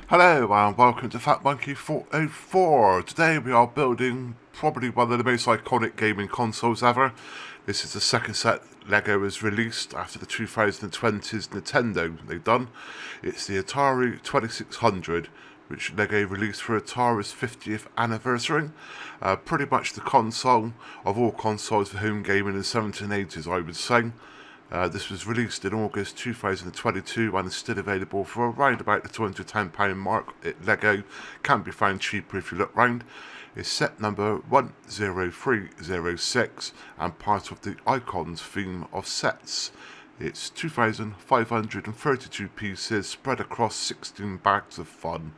Hello and welcome to Fat Monkey 404. Today we are building probably one of the most iconic gaming consoles ever. This is the second set LEGO has released after the 2020s Nintendo they've done. It's the Atari 2600, which LEGO released for Atari's 50th anniversary. Pretty much the console of all consoles for home gaming in the 1780s, I would say. This was released in August 2022 and is still available for around about the £210 mark at LEGO. Can be found cheaper if you look round. It's set number 10306 and part of the Icons theme of sets. It's 2,532 pieces spread across 16 bags of fun.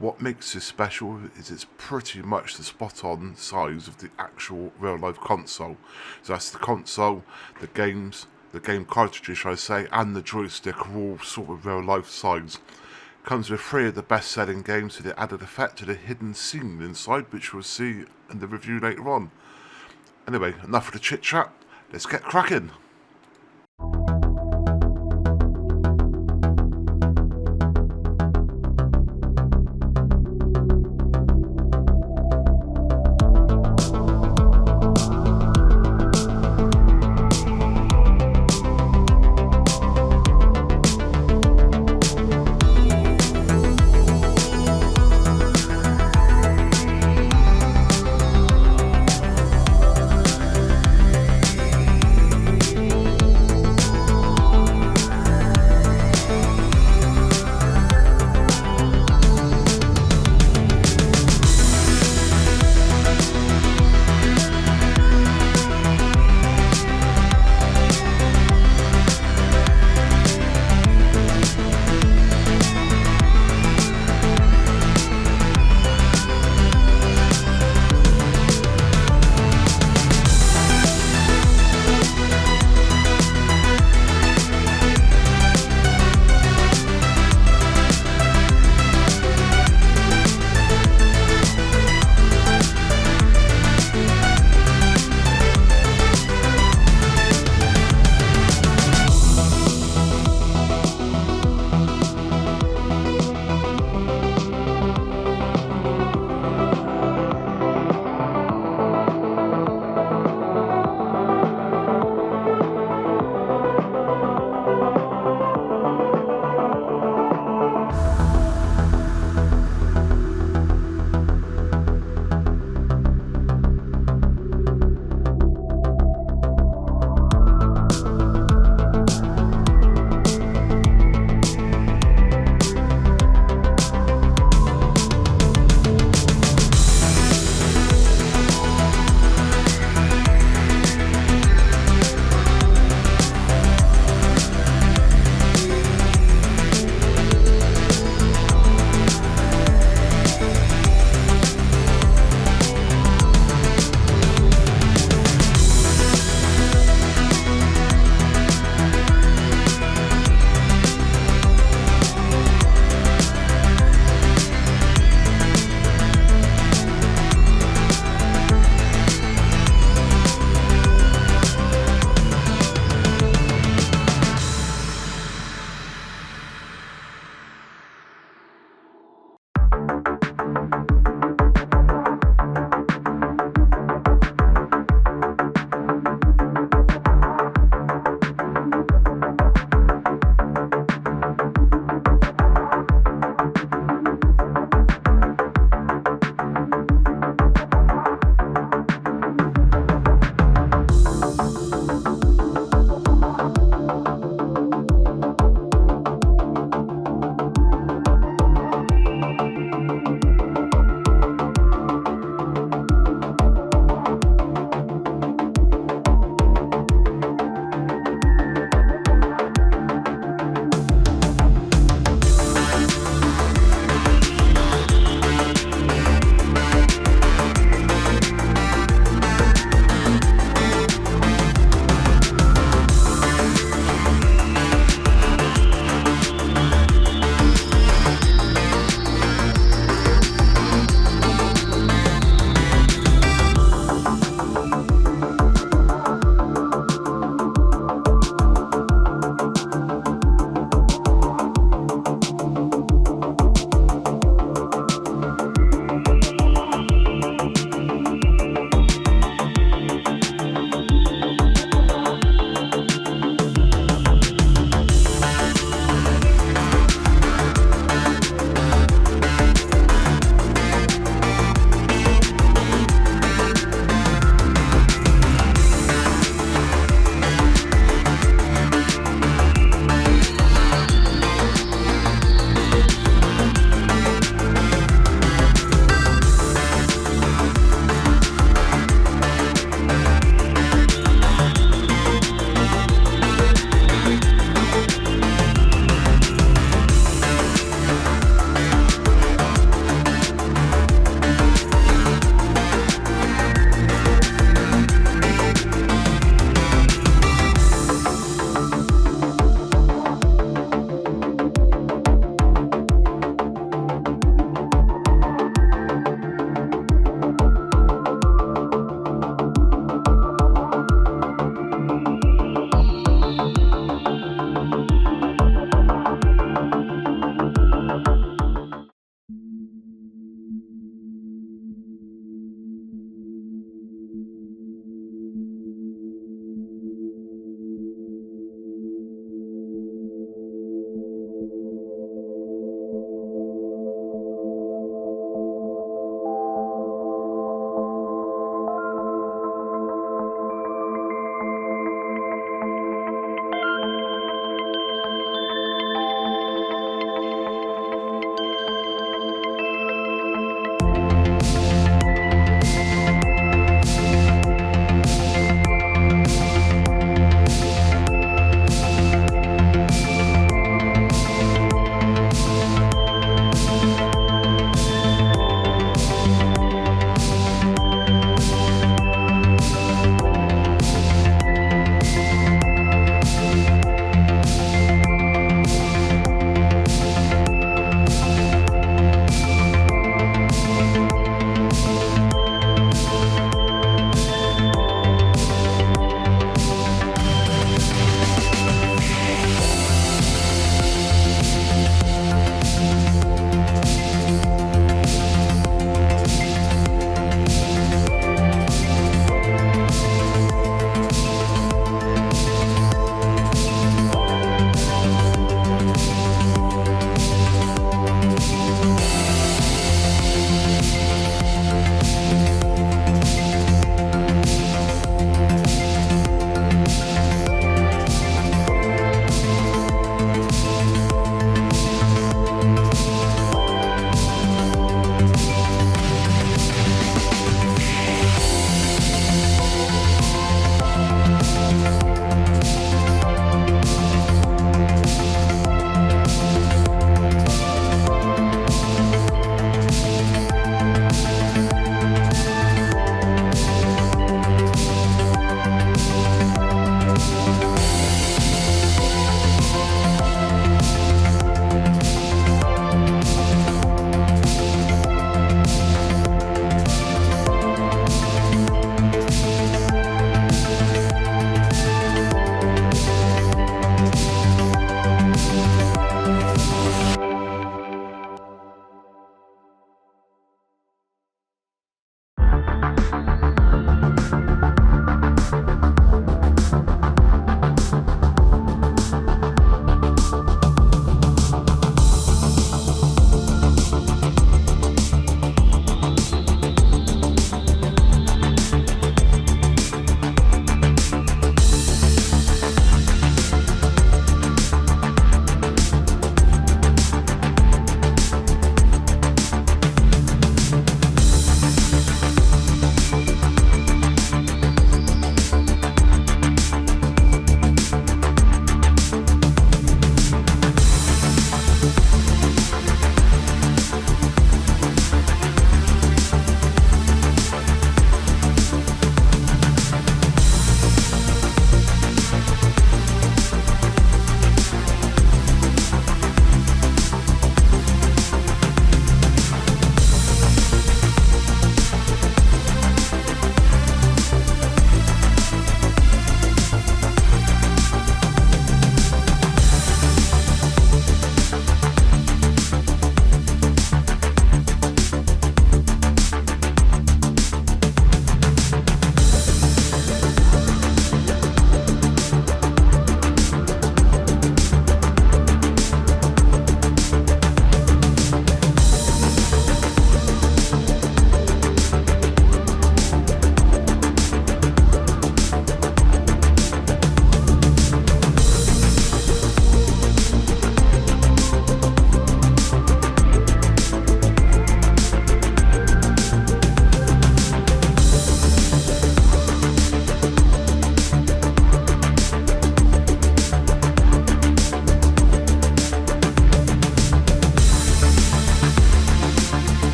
What makes this special is it's pretty much the spot-on size of the actual real-life console. So that's the console, the games, the game cartridge, should I say, and the joystick are all sort of real life size. Comes with 3 of the best selling games with the added effect to the hidden scene inside, which we'll see in the review later on. Anyway, enough of the chit chat, let's get cracking.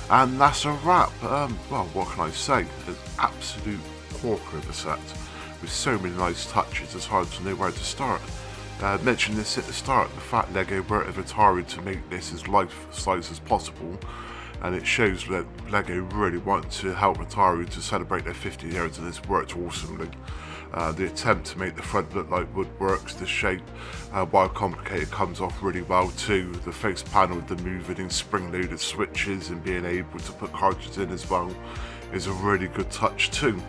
And that's a wrap. Well, what can I say? An absolute corker of a set with so many nice touches, it's hard to know where to start. Mentioned this at the start, the fact LEGO worked with Atari to make this as life-size as possible, and it shows that LEGO really want to help Atari to celebrate their 50 years, and it's worked awesomely. The attempt to make the front look like wood works, the shape, while complicated, comes off really well too. The face panel with the moving spring-loaded switches and being able to put cartridges in as well is a really good touch too.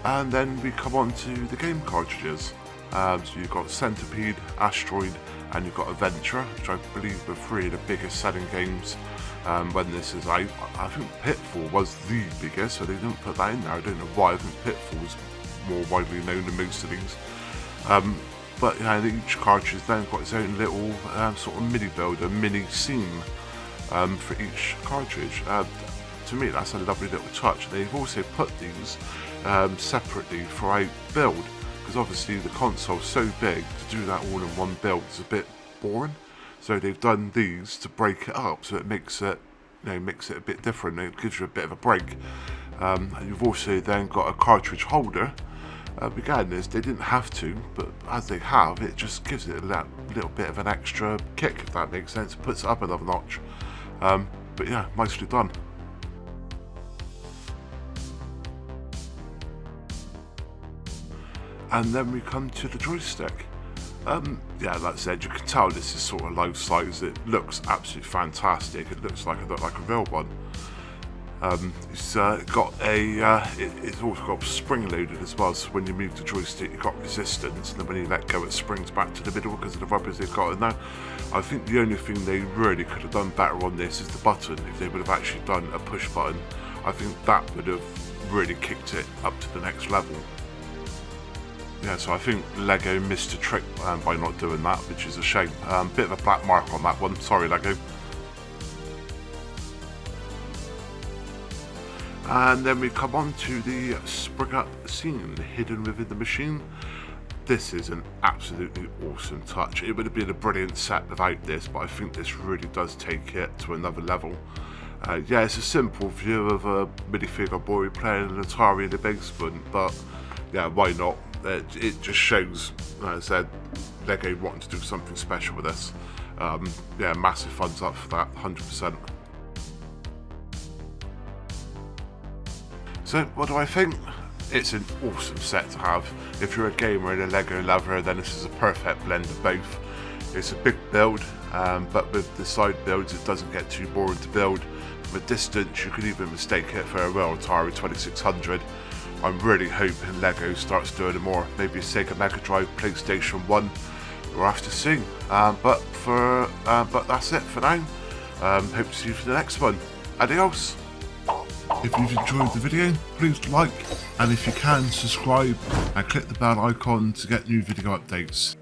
And then we come on to the game cartridges. So you've got Centipede, Asteroid, and you've got Adventure, which I believe were three of the biggest selling games when this is out. I think Pitfall was the biggest, so they didn't put that in there. I don't know why. I think Pitfall was more widely known than most of these. But yeah, each cartridge then got its own little sort of mini build, a mini scene for each cartridge. To me, that's a lovely little touch. They've also put these separately throughout build, because obviously the console's so big, to do that all in one build is a bit boring. So they've done these to break it up, so it makes it, makes it a bit different. It gives you a bit of a break. And you've also then got a cartridge holder. Again, they didn't have to, but as they have, it just gives it a little bit of an extra kick, if that makes sense. It puts it up another notch. But yeah, nicely done. And then we come to the joystick. Yeah, like I said, you can tell this is sort of life size. It looks absolutely fantastic. It looks like a real one. It's got a. It's also got spring loaded as well. So when you move the joystick, you've got resistance, and then when you let go, it springs back to the middle because of the rubbers they've got in there. I think the only thing they really could have done better on this is the button. If they would have actually done a push button, I think that would have really kicked it up to the next level. Yeah, so I think LEGO missed a trick by not doing that, which is a shame. Bit of a black mark on that one, sorry LEGO. And then we come on to the spring up scene hidden within the machine. This is an absolutely awesome touch. It would have been a brilliant set without this, but I think this really does take it to another level. Yeah, it's a simple view of a minifigure boy playing an Atari in the basement, but yeah, why not? It just shows, like I said, LEGO wanting to do something special with this. Yeah, massive thumbs up for that, 100%. So, what do I think? It's an awesome set to have. If you're a gamer and a LEGO lover, then this is a perfect blend of both. It's a big build, but with the side builds, it doesn't get too boring to build. From a distance, you could even mistake it for a real Atari 2600. I'm really hoping LEGO starts doing more, maybe a Sega Mega Drive, PlayStation 1. We'll have to see. But that's it for now. Hope to see you for the next one. Adios. If you've enjoyed the video, please like, and if you can, subscribe and click the bell icon to get new video updates.